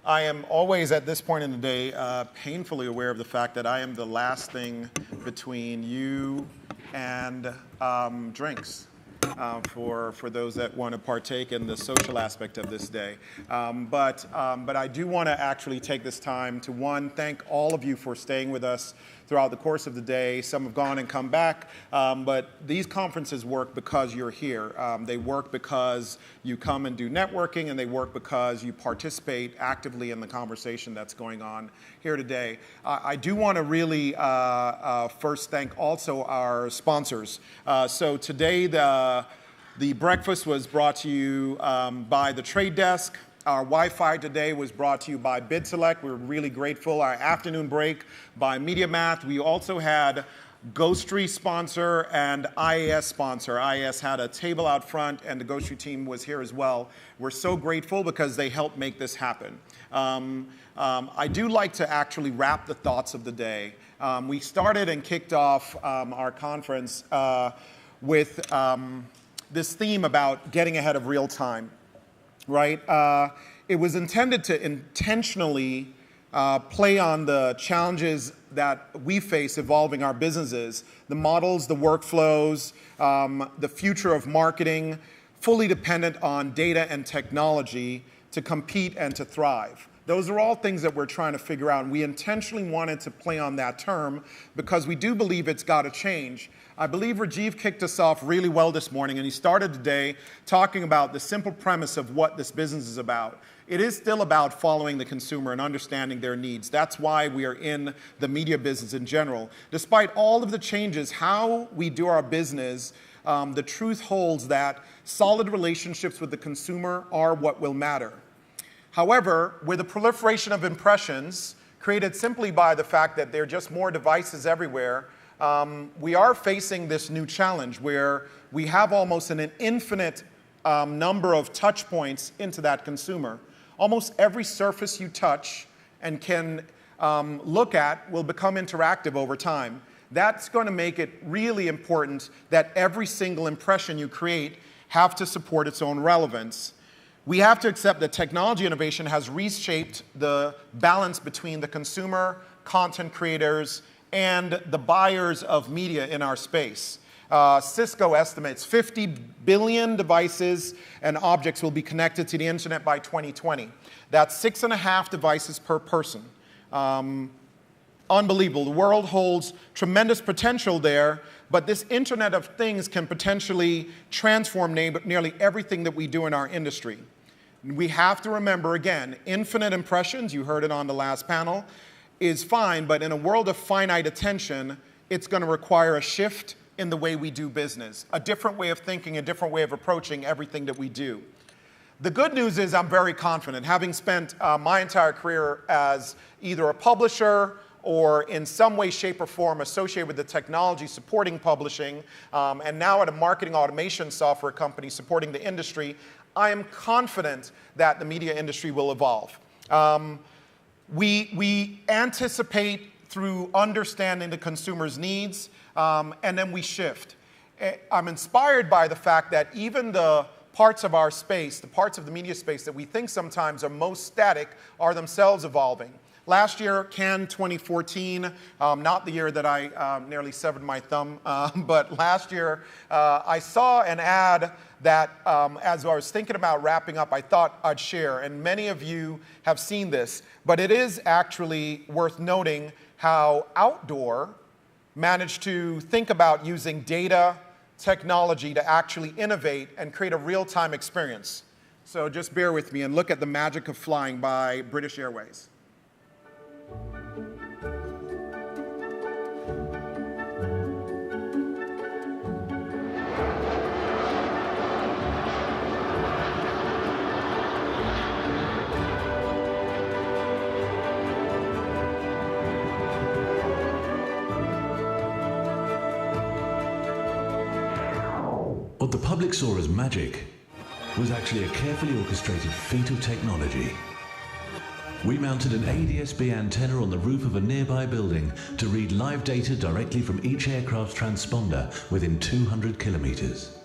I am always, at this point in the day, painfully aware of the fact that I am the last thing between you and drinks for those that want to partake in the social aspect of this day. But I do want to actually take this time to, one, thank all of you for staying with us throughout the course of the day. Some have gone and come back, but these conferences work because you're here. They work because you come and do networking, and they work because you participate actively in the conversation that's going on here today. I do want to really first thank also our sponsors. So today the breakfast was brought to you by the Trade Desk. Our Wi-Fi today was brought to you by BidSelect. We're really grateful. Our afternoon break by MediaMath. We also had Ghostery sponsor and IAS sponsor. IAS had a table out front, and the Ghostery team was here as well. We're so grateful because they helped make this happen. I do like to actually wrap the thoughts of the day. We started and kicked off our conference with this theme about getting ahead of real time. Right? It was intended to intentionally play on the challenges that we face evolving our businesses, the models, the workflows, the future of marketing, fully dependent on data and technology to compete and to thrive. Those are all things that we're trying to figure out, and we intentionally wanted to play on that term because we do believe it's got to change. I believe Rajiv kicked us off really well this morning, and he started today talking about the simple premise of what this business is about. It is still about following the consumer and understanding their needs. That's why we are in the media business in general. Despite all of the changes, how we do our business, the truth holds that solid relationships with the consumer are what will matter. However, with the proliferation of impressions created simply by the fact that there are just more devices everywhere, we are facing this new challenge where we have almost an infinite number of touch points into that consumer. Almost every surface you touch and can look at will become interactive over time. That's going to make it really important that every single impression you create have to support its own relevance. We have to accept that technology innovation has reshaped the balance between the consumer, content creators, and the buyers of media in our space. Cisco estimates 50 billion devices and objects will be connected to the internet by 2020. That's 6.5 devices per person. Unbelievable. The world holds tremendous potential there, but this Internet of Things can potentially transform nearly everything that we do in our industry. We have to remember, again, infinite impressions, you heard it on the last panel, is fine, but in a world of finite attention, it's going to require a shift in the way we do business, a different way of thinking, a different way of approaching everything that we do. The good news is I'm very confident, having spent my entire career as either a publisher or in some way, shape, or form associated with the technology supporting publishing, and now at a marketing automation software company supporting the industry, I am confident that the media industry will evolve. We anticipate through understanding the consumer's needs, and then we shift. I'm inspired by the fact that even the parts of our space, the parts of the media space that we think sometimes are most static, are themselves evolving. Last year, Cannes 2014, not the year that I nearly severed my thumb, but last year I saw an ad that as I was thinking about wrapping up, I thought I'd share, and many of you have seen this, but it is actually worth noting how Outdoor managed to think about using data technology to actually innovate and create a real-time experience. So just bear with me and look at the magic of flying by British Airways. What the public saw as magic was actually a carefully orchestrated feat of technology. We mounted an ADS-B antenna on the roof of a nearby building to read live data directly from each aircraft's transponder within 200 kilometers.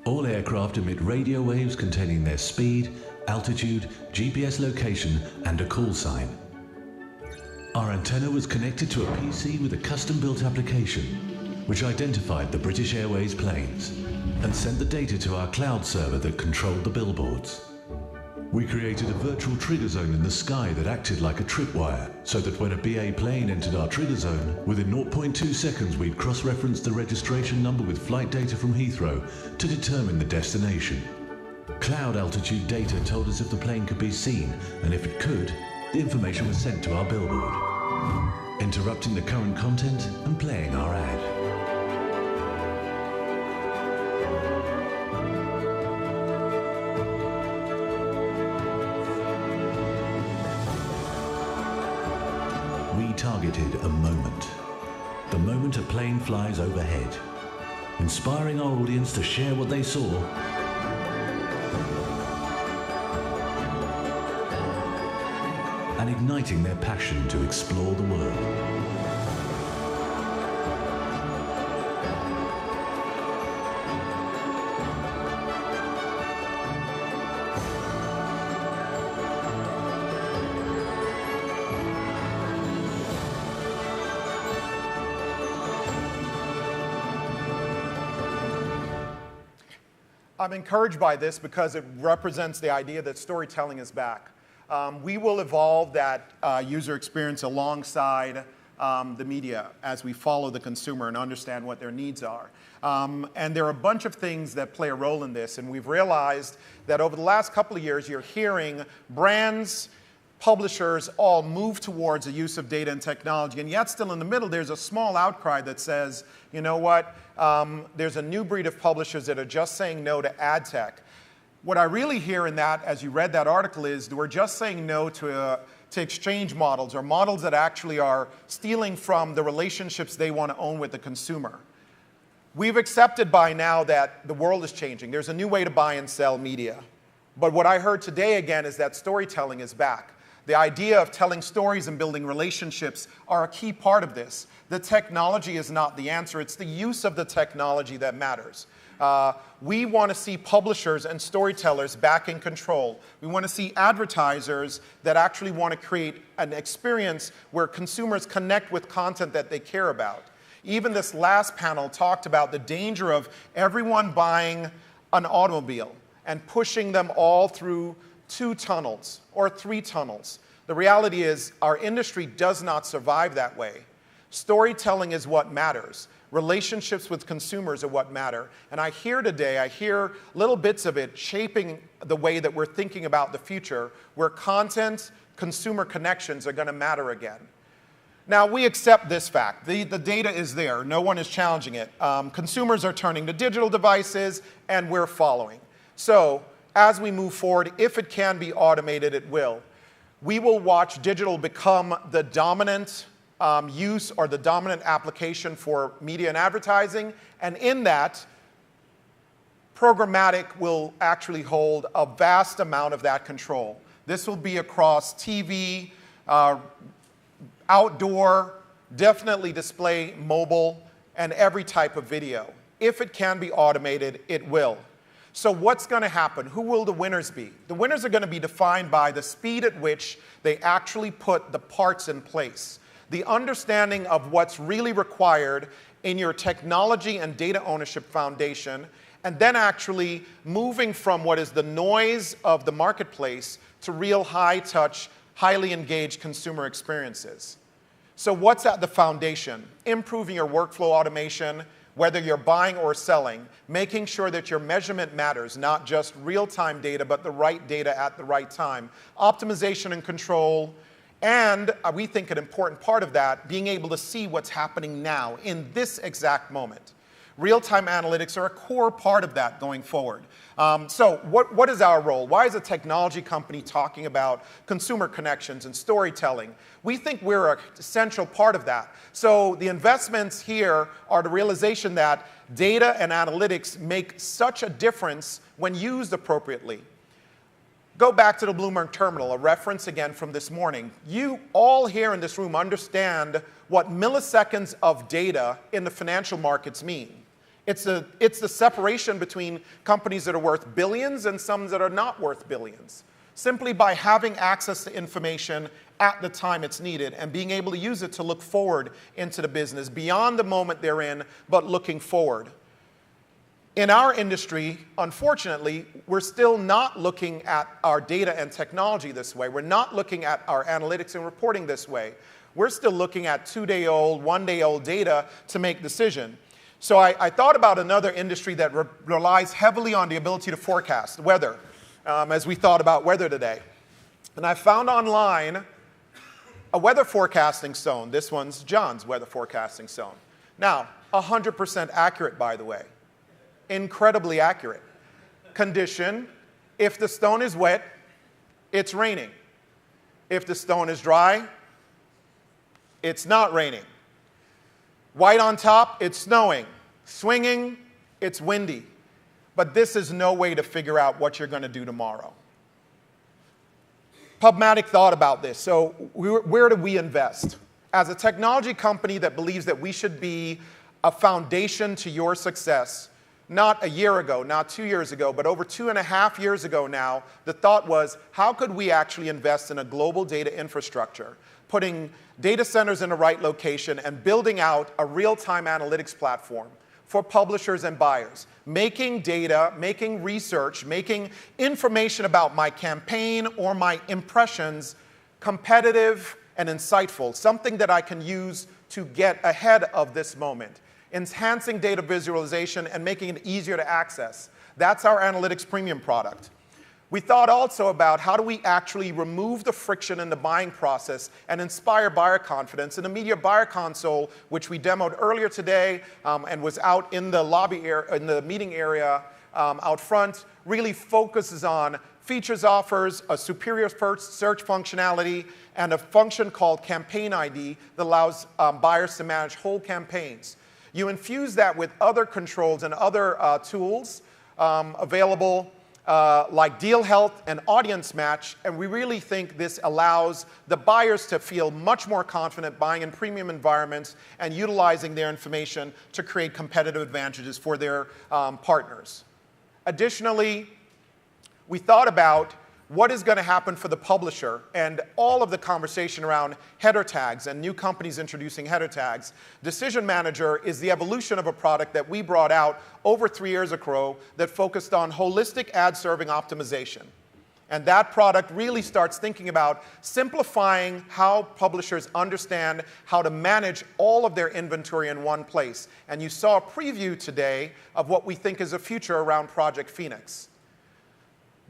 All aircraft emit radio waves containing their speed, altitude, GPS location, and a call sign. Our antenna was connected to a PC with a custom-built application, which identified the British Airways planes and sent the data to our cloud server that controlled the billboards. We created a virtual trigger zone in the sky that acted like a tripwire, so that when a BA plane entered our trigger zone, within 0.2 seconds we'd cross-reference the registration number with flight data from Heathrow to determine the destination. Cloud altitude data told us if the plane could be seen, and if it could, the information was sent to our billboard, interrupting the current content and playing our ad. We targeted a moment. The moment a plane flies overhead, inspiring our audience to share what they saw and igniting their passion to explore the world. I'm encouraged by this because it represents the idea that storytelling is back. We will evolve that user experience alongside the media as we follow the consumer and understand what their needs are. And there are a bunch of things that play a role in this, and we've realized that over the last couple of years, you're hearing brands, publishers all move towards the use of data and technology, and yet still in the middle, there's a small outcry that says, you know what, there's a new breed of publishers that are just saying no to ad tech. What I really hear in that, as you read that article, is we're just saying no to exchange models, or models that actually are stealing from the relationships they want to own with the consumer. We've accepted by now that the world is changing. There's a new way to buy and sell media. But what I heard today again is that storytelling is back. The idea of telling stories and building relationships are a key part of this. The technology is not the answer. It's the use of the technology that matters. We want to see publishers and storytellers back in control. We want to see advertisers that actually want to create an experience where consumers connect with content that they care about. Even this last panel talked about the danger of everyone buying an automobile and pushing them all through 2 tunnels or 3 tunnels. The reality is our industry does not survive that way. Storytelling is what matters. Relationships with consumers are what matter. And I hear little bits of it shaping the way that we're thinking about the future, where content, consumer connections are going to matter again. Now, we accept this fact. The data is there. No one is challenging it. Consumers are turning to digital devices, and we're following. So, as we move forward, if it can be automated, it will. We will watch digital become the dominant use or the dominant application for media and advertising, and in that, programmatic will actually hold a vast amount of that control. This will be across TV, outdoor, definitely display, mobile, and every type of video. If it can be automated, it will. So what's going to happen? Who will the winners be? The winners are going to be defined by the speed at which they actually put the parts in place. The understanding of what's really required in your technology and data ownership foundation, and then actually moving from what is the noise of the marketplace to real high-touch, highly engaged consumer experiences. So what's at the foundation? Improving your workflow automation, whether you're buying or selling, making sure that your measurement matters, not just real-time data, but the right data at the right time. Optimization and control, and we think an important part of that, being able to see what's happening now, in this exact moment. Real-time analytics are a core part of that going forward. So what is our role? Why is a technology company talking about consumer connections and storytelling? We think we're an essential part of that. So the investments here are the realization that data and analytics make such a difference when used appropriately. Go back to the Bloomberg terminal, a reference again from this morning. You all here in this room understand what milliseconds of data in the financial markets mean. It's the separation between companies that are worth billions and some that are not worth billions. simply by having access to information at the time it's needed and being able to use it to look forward into the business, beyond the moment they're in, but looking forward. In our industry, unfortunately, we're still not looking at our data and technology this way. We're not looking at our analytics and reporting this way. We're still looking at 2-day-old, 1-day-old data to make decisions. So I thought about another industry that relies heavily on the ability to forecast weather, as we thought about weather today. And I found online a weather forecasting zone. This one's John's weather forecasting zone. Now, 100% accurate, by the way. Incredibly accurate. Condition: if the stone is wet, it's raining. If the stone is dry, it's not raining. White on top, it's snowing. Swinging, it's windy. But this is no way to figure out what you're going to do tomorrow. PubMatic thought about this. So where do we invest? As a technology company that believes that we should be a foundation to your success, not a year ago, not 2 years ago, but over 2.5 years ago now, the thought was, how could we actually invest in a global data infrastructure, putting data centers in the right location and building out a real-time analytics platform for publishers and buyers, making data, making research, making information about my campaign or my impressions competitive and insightful, something that I can use to get ahead of this moment, enhancing data visualization and making it easier to access. That's our Analytics Premium product. We thought also about how do we actually remove the friction in the buying process and inspire buyer confidence. And the Media Buyer Console, which we demoed earlier today and was out in the lobby in the meeting area out front, really focuses on features, offers, a superior search functionality, and a function called Campaign ID that allows buyers to manage whole campaigns. You infuse that with other controls and other tools available like Deal Health and Audience Match, and we really think this allows the buyers to feel much more confident buying in premium environments and utilizing their information to create competitive advantages for their partners. Additionally, we thought about what is going to happen for the publisher and all of the conversation around header tags and new companies introducing header tags. Decision Manager is the evolution of a product that we brought out over 3 years ago that focused on holistic ad serving optimization. And that product really starts thinking about simplifying how publishers understand how to manage all of their inventory in one place. And you saw a preview today of what we think is a future around Project Phoenix.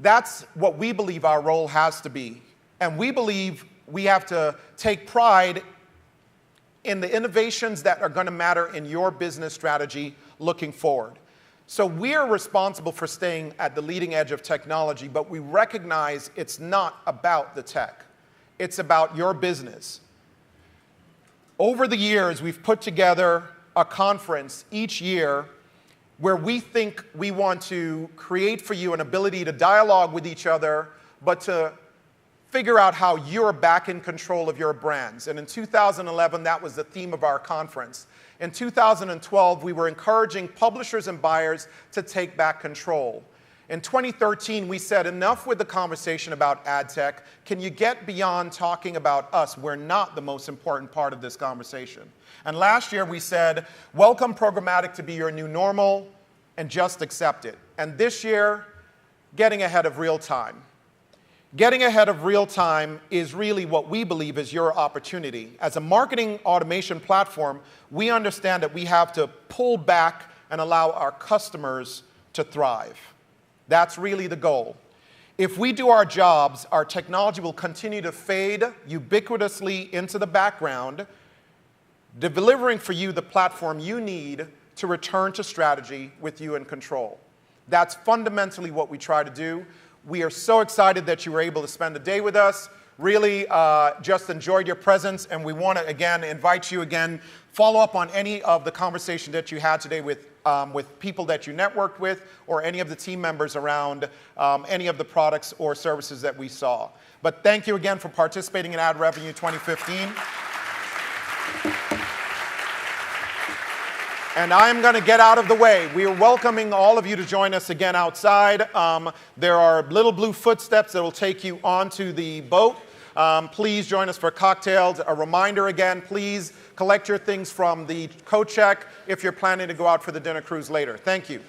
That's what we believe our role has to be. And we believe we have to take pride in the innovations that are going to matter in your business strategy looking forward. So we're responsible for staying at the leading edge of technology, but we recognize it's not about the tech. It's about your business. Over the years, we've put together a conference each year where we think we want to create for you an ability to dialogue with each other, but to figure out how you're back in control of your brands. And in 2011, that was the theme of our conference. In 2012, we were encouraging publishers and buyers to take back control. In 2013, we said, enough with the conversation about ad tech. Can you get beyond talking about us? We're not the most important part of this conversation. And last year, we said, welcome programmatic to be your new normal, and just accept it. And this year, getting ahead of real time. Getting ahead of real time is really what we believe is your opportunity. As a marketing automation platform, we understand that we have to pull back and allow our customers to thrive. That's really the goal. If we do our jobs, our technology will continue to fade ubiquitously into the background, delivering for you the platform you need to return to strategy with you in control. That's fundamentally what we try to do. We are so excited that you were able to spend a day with us. Really just enjoyed your presence, and we want to, again, invite you again, follow up on any of the conversation that you had today with people that you networked with or any of the team members around any of the products or services that we saw. But thank you again for participating in Ad Revenue 2015. And I'm going to get out of the way. We are welcoming all of you to join us again outside. There are little blue footsteps that will take you onto the boat. Please join us for cocktails. A reminder again, please collect your things from the coat check if you're planning to go out for the dinner cruise later. Thank you.